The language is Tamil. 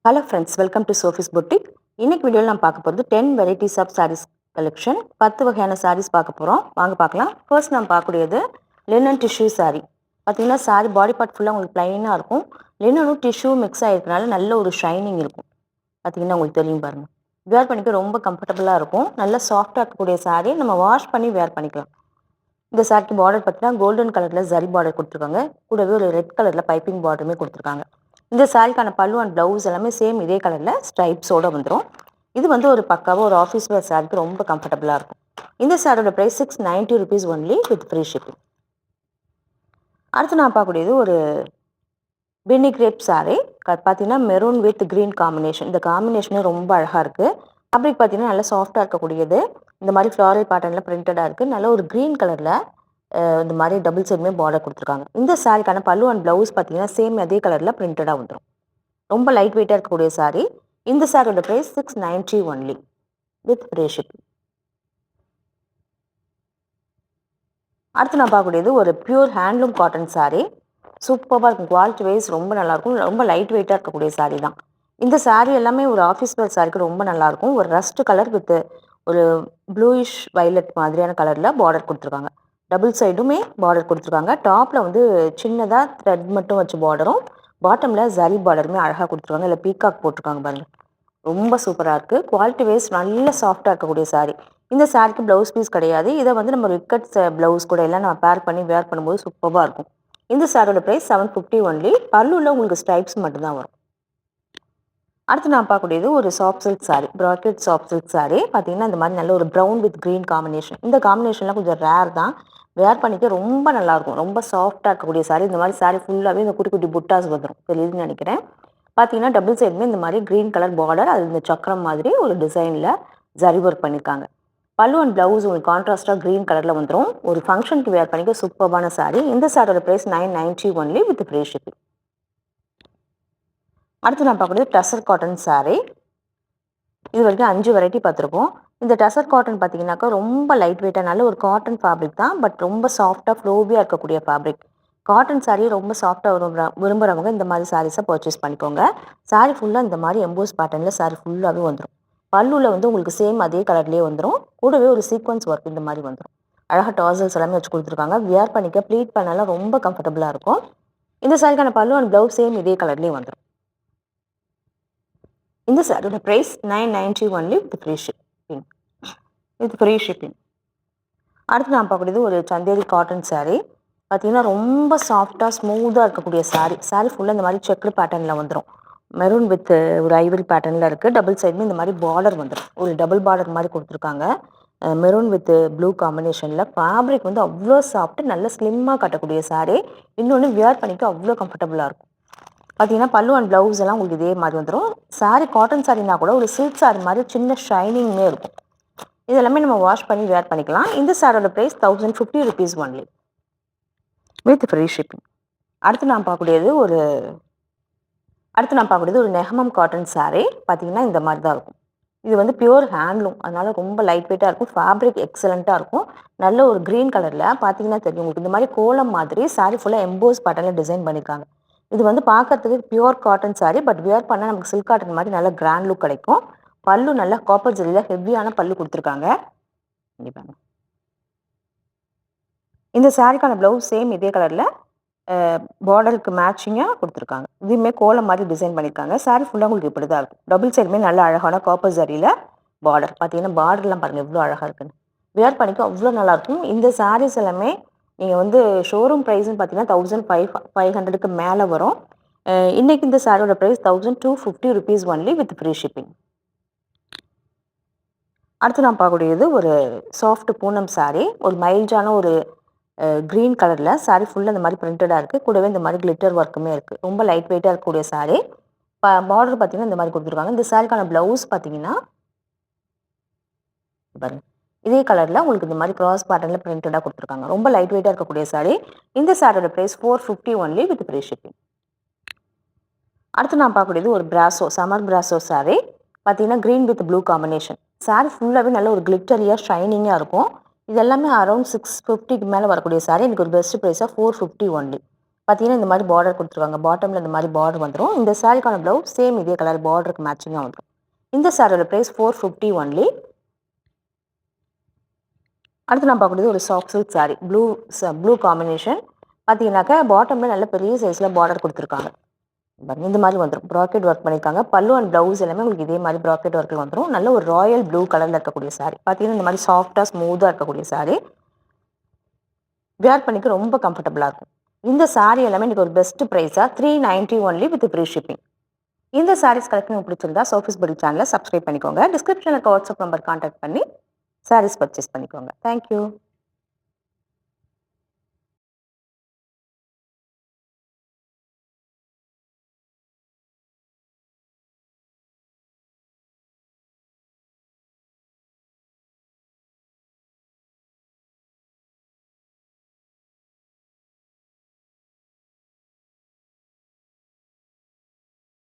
Hello friends, welcome to Sophie's boutique. இன்னைக்கு வீடியோவில் நான் பார்க்க போகிறது 10 வெரைட்டிஸ் ஆஃப் சாரீஸ் கலெக்ஷன். 10 வகையான சாரீஸ் பார்க்க போகிறோம். வாங்க பார்க்கலாம். ஃபர்ஸ்ட் நம்ம பார்க்கக்கூடியது லினன் டிஷ்யூ சாரீ. பார்த்தீங்கன்னா சாரீ பாடி பார்ட் ஃபுல்லாக உங்களுக்கு ப்ளைனாக இருக்கும். லினனும் டிஷ்யூ மிக்ஸ் ஆகிருக்கனால நல்ல ஒரு ஷைனிங் இருக்கும். பார்த்தீங்கன்னா உங்களுக்கு தெரியும் பாருங்கள். வேர் பண்ணிக்க ரொம்ப கம்ஃபர்டபுளாக இருக்கும். நல்ல சாஃப்டாக இருக்கக்கூடிய சாரீ. நம்ம வாஷ் பண்ணி வேர் பண்ணிக்கலாம். இந்த சாரிக்கு பார்டர் பார்த்தீங்கன்னா கோல்டன் கலரில் ஜரி பார்டர் கொடுத்துருக்காங்க. கூடவே ஒரு ரெட் கலரில் பைப்பிங் பார்டருமே கொடுத்துருக்காங்க. இந்த சாரிக்கான பல்லு அண்ட் ப்ளவுஸ் எல்லாமே சேம் இதே கலரில் ஸ்ட்ரைப்ஸோடு வந்துடும். இது வந்து ஒரு பக்காவாக ஒரு ஆஃபீஸ் வேர் சாரிக்கு ரொம்ப கம்ஃபர்டபுளாக இருக்கும். இந்த சாரியோட price 690 rupees only with free shipping. அடுத்து நான் பார்க்கக்கூடியது ஒரு பென்னி கிரேப் சாரீ. பார்த்தீங்கன்னா மெரூன் வித் க்ரீன் காம்பினேஷன். இந்த காம்பினேஷனே ரொம்ப அழகாக இருக்குது. ஃபேப்ரிக் பார்த்தீங்கன்னா நல்லா சாஃப்டாக இருக்கக்கூடியது. இந்த மாதிரி ஃப்ளாரல் பேட்டர்னில் பிரிண்டடாக இருக்குது. நல்ல ஒரு க்ரீன் கலரில் இந்த மாதிரி டபுள் சைடுமே பார்டர் கொடுத்துருக்காங்க. இந்த சாரிக்கான பல்லு அண்ட் ப்ளவுஸ் பார்த்தீங்கன்னா சேம் அதே கலரில் பிரிண்டடாக வந்துடும். ரொம்ப லைட் வெயிட்டாக இருக்கக்கூடிய சாரீ. இந்த சாரியோட price 690 only with free shipping. அடுத்து நான் பார்க்கக்கூடியது ஒரு பியூர் ஹேண்ட்லூம் காட்டன் சாரீ. சூப்பராக இருக்கும். குவாலிட்டி வைஸ் ரொம்ப நல்லாயிருக்கும். ரொம்ப லைட் வெயிட்டாக இருக்கக்கூடிய சாரீ தான். இந்த சாரீ எல்லாமே ஒரு ஆஃபீஸ் வேர் சாரிக்கு ரொம்ப நல்லாயிருக்கும். ஒரு ரஸ்ட் கலர் வித் ஒரு ப்ளூயிஷ் வைலட் மாதிரியான கலரில் பார்டர் கொடுத்துருக்காங்க. டபுள் சைடுமே பார்டர் கொடுத்துருக்காங்க. டாப்பில் வந்து சின்னதாக த்ரெட் மட்டும் வச்ச பார்டரும், பாட்டமில் ஜரி பார்டருமே அழகாக கொடுத்துருக்காங்க. இல்லை பீகாக் போட்டிருக்காங்க பாருங்கள். ரொம்ப சூப்பராக இருக்குது. குவாலிட்டி வைஸ் நல்ல சாஃப்டாக இருக்கக்கூடிய சாரீ. இந்த சாரிக்கு ப்ளவுஸ் பீஸ் கிடையாது. இதை வந்து நம்ம விக்கட் ப்ளவுஸ் கூட எல்லாம் நம்ம பேர் பண்ணி வேர் பண்ணும்போது சூப்பராக இருக்கும். இந்த சாரியோட ப்ரைஸ் 750 ஒன்லி. பல்லுவில் உங்களுக்கு ஸ்ட்ரைப்ஸ் மட்டும்தான் வரும். அடுத்து நான் பார்க்கக்கூடியது ஒரு soft silk sari. Bracket soft silk sari. பார்த்தீங்கன்னா இந்த மாதிரி நல்ல ஒரு ப்ரௌன் வித் க்ரீன் காம்பினேஷன். இந்த காம்பினேஷன்லாம் கொஞ்சம் ரேர் தான். வேர் பண்ணிக்க ரொம்ப நல்லாயிருக்கும். ரொம்ப சாஃப்டாக இருக்கக்கூடிய சாரீ. இந்த மாதிரி சாரீ ஃபுல்லாகவே இந்த குட்டி குட்டி புட்டாஸ் வந்துடும். தெரியுதுன்னு நினைக்கிறேன். பார்த்தீங்கன்னா டபுள் சைடுமே இந்த மாதிரி க்ரீன் கலர் பார்டர், அது இந்த சக்கரம் மாதிரி ஒரு டிசைனில் ஜரி ஒர்க் பண்ணியிருக்காங்க. பல்லு அண்ட் ப்ளவுஸ் உங்களுக்கு கான்ட்ராஸ்டாக க்ரீன் கலரில் வந்துடும். ஒரு ஃபங்க்ஷனுக்கு வேர் பண்ணிக்க சூப்பரான சாரீ. இந்த சாரியோட price 990 only with free shipping. அடுத்து நான் பார்க்கக்கூடியது டசர் காட்டன் சாரீ. இது வரைக்கும் 5 வெரைட்டி பார்த்துருக்கோம். இந்த டசர் காட்டன் பார்த்தீங்கன்னாக்கா ரொம்ப லைட் வெயிட்டாக நல்ல ஒரு காட்டன் ஃபேப்ரிக் தான். பட் ரொம்ப சாஃப்டாக ஃப்ளோவியாக இருக்கக்கூடிய ஃபேப்ரிக். காட்டன் சாரீ ரொம்ப சாஃப்டாக விரும்புகிறவங்க இந்த மாதிரி சாரீஸை பர்ச்சேஸ் பண்ணிக்கோங்க. சாரீ ஃபுல்லாக இந்த மாதிரி எம்போஸ் பேட்டர்னில் சாரீ ஃபுல்லாகவே வந்துடும். பல்லுவில் வந்து உங்களுக்கு சேம் அதே கலர்லேயே வந்துடும். கூடவே ஒரு சீக்வன்ஸ் ஒர்க் இந்த மாதிரி வந்துடும். அழகாக டாசல்ஸ் எல்லாமே வச்சு கொடுத்துருக்காங்க. வியர் பண்ணிக்க ப்ளீட் பண்ணலாம் ரொம்ப கம்ஃபர்டபுளாக இருக்கும். இந்த சாரிக்கான பல்லு அண்ட் ப்ளவுஸ் சேம் இதே கலர்லேயே வந்துடும். இந்த சாரியோட price 990 only with free shipping. அடுத்து நான் பார்க்கக்கூடியது ஒரு சந்தேரி காட்டன் சாரீ. பார்த்தீங்கன்னா ரொம்ப சாஃப்டாக ஸ்மூத்தாக இருக்கக்கூடிய சாரீ. சாரீ ஃபுல்லாக இந்த மாதிரி செக்குடு பேட்டர்னில் வந்துடும். மெரூன் வித் ஒரு ஐவரி பேட்டர்னில் இருக்குது. டபுள் சைடுமே இந்த மாதிரி பார்டர் வந்துடும். ஒரு டபுள் பார்டர் மாதிரி கொடுத்துருக்காங்க. மெரூன் வித் ப்ளூ காம்பினேஷனில். ஃபேப்ரிக் வந்து அவ்வளோ சாஃப்ட்டு, நல்ல ஸ்லிம்மாக கட்டக்கூடிய சாரீ. இன்னொன்று வியர் பண்ணிக்க அவ்வளோ கம்ஃபர்டபுளாக இருக்கும். பார்த்தீங்கன்னா பல்லு அண்ட் ப்ளவுஸ் எல்லாம் உங்களுக்கு இதே மாதிரி வந்துடும். சாரீ காட்டன் சாரீனா கூட ஒரு சில்க் சாரீ மாதிரி சின்ன ஷைனிங்குமே இருக்கும். இதெல்லாமே நம்ம வாஷ் பண்ணி வேர் பண்ணிக்கலாம். இந்த சாரியோட price 1050 rupees only with free shipping. அடுத்து நான் பார்க்கக்கூடியது ஒரு நெஹமம் காட்டன் சாரீ. பார்த்தீங்கன்னா இந்த மாதிரி தான் இருக்கும். இது வந்து பியூர் ஹேண்ட்லூம், அதனால ரொம்ப லைட் வெயிட்டாக இருக்கும். ஃபேப்ரிக் எக்ஸலண்ட்டாக இருக்கும். நல்ல ஒரு க்ரீன் கலரில் பார்த்தீங்கன்னா தெரியும் உங்களுக்கு. இந்த மாதிரி கோலம் மாதிரி சாரீ ஃபுல்லாக எம்போஸ் பேட்டர்னில் டிசைன் பண்ணியிருக்காங்க. இது வந்து பார்க்கறதுக்கு pure cotton sari. But wear பண்ணால் நமக்கு சில்க் காட்டன் மாதிரி நல்ல கிராண்ட் லுக் கிடைக்கும். பல்லு நல்லா காப்பர் ஜெல்லியில் ஹெவியான பல்லு கொடுத்துருக்காங்க. கண்டிப்பாங்க. இந்த சாரிக்கான ப்ளவுஸ் சேம் இதே கலரில் பார்டருக்கு மேட்சிங்காக கொடுத்துருக்காங்க. இதுவுமே கோலம் மாதிரி டிசைன் பண்ணியிருக்காங்க. சாரீ ஃபுல்லாக உங்களுக்கு இப்படி தான் இருக்கும். டபுள் சைடுமே நல்ல அழகான காப்பர் ஜரியில் பார்டர். பார்த்தீங்கன்னா பார்டர்லாம் பாருங்கள் எவ்வளோ அழகாக இருக்குன்னு. வியர் பண்ணிக்க அவ்வளோ நல்லாயிருக்கும். இந்த சாரீஸ் எல்லாமே நீங்கள் வந்து ஷோரூம் ப்ரைஸ்ன்னு பார்த்தீங்கன்னா 1500க்கு மேலே வரும். இன்றைக்கி இந்த சாரியோட price 1250 rupees only with free shipping. அடுத்து நான் பார்க்கக்கூடியது ஒரு சாஃப்ட் பூனம் சாரீ. ஒரு மைல்டான ஒரு க்ரீன் கலரில் சாரீ ஃபுல்லாக இந்த மாதிரி பிரிண்டடாக இருக்குது. கூடவே இந்த மாதிரி கிளிட்டர் ஒர்க்குமே இருக்குது. ரொம்ப லைட் வெயிட்டாக இருக்கக்கூடிய சாரீ. பார்டர் பார்த்தீங்கன்னா இந்த மாதிரி கொடுத்துருக்காங்க. இந்த சாரிக்கான ப்ளவுஸ் பார்த்தீங்கன்னா பாருங்க இதே கலரில் உங்களுக்கு இந்த மாதிரி கிராஸ் பேட்டர்னில் பிரிண்டடாக கொடுத்துருக்காங்க. ரொம்ப லைட் வெயிட்டாக இருக்கக்கூடிய சாரீ. இந்த சாரியோட price 450 only with free shipping. அடுத்து நான் பார்க்கக்கூடியது ஒரு சம்மர் பிராசோ சாரீ. பார்த்தீங்கன்னா green with blue combination. Sari ஃபுல்லாகவே நல்ல ஒரு கிளிட்டரியாக ஷைனிங்காக இருக்கும். இது எல்லாமே அரௌண்ட் 650க்கு மேலே வரக்கூடிய சாரீ. எனக்கு ஒரு பெஸ்ட் ப்ரைஸாக 450 ஒன்லி. பார்த்தீங்கன்னா இந்த மாதிரி பார்டர் கொடுத்துருவாங்க. பாட்டமில் இந்த மாதிரி பார்டர் வந்துடும். இந்த சாரிக்கான ப்ளவுஸ் சேம் இதே கலர் பார்டருக்கு மேட்சிங்காக வந்துடும். இந்த சாரியோட ப்ரைஸ் 450 ஒன்லி. அடுத்து நான் பார்க்கக்கூடியது ஒரு soft silk sorry. Blue combination. பார்த்தீங்கன்னாக்கா பாட்டமில் நல்ல பெரிய சைஸில் பார்டர் கொடுத்துருக்காங்க. இந்த மாதிரி வந்துடும். ப்ராக்கெட் ஒர்க் பண்ணியிருக்காங்க. பல்லு அண்ட் ப்ளவுஸ் எல்லாமே உங்களுக்கு இதே மாதிரி ப்ராக்கெட் ஒர்க்கில் வந்துடும். நல்ல ஒரு ராயல் ப்ளூ கலரில் இருக்கக்கூடிய சாரி. பார்த்தீங்கன்னா இந்த மாதிரி சாஃப்டாக ஸ்மூத்தாக இருக்கக்கூடிய சாரி. வியர் பண்ணிக்க ரொம்ப கம்ஃபர்டபுளாக இருக்கும். இந்த சாரி எல்லாமே எனக்கு ஒரு பெஸ்ட் ப்ரைஸாக 390 ஒன்லி வித் ஃப்ரீ ஷிப்பிங். இந்த சாரீஸ் கலெக்ஷன் பிடிச்சிருந்தா சோஃபிஸ் படி சேனலை சப்ஸ்கிரைப் பண்ணிக்கோங்க. டிஸ்கிரிப்ஷனில் இருக்க வாட்ஸ்அப் நம்பர் கான்டாக்ட் பண்ணி சாரீஸ் பர்ச்சேஸ் பண்ணிக்கோங்க. தேங்க்யூ.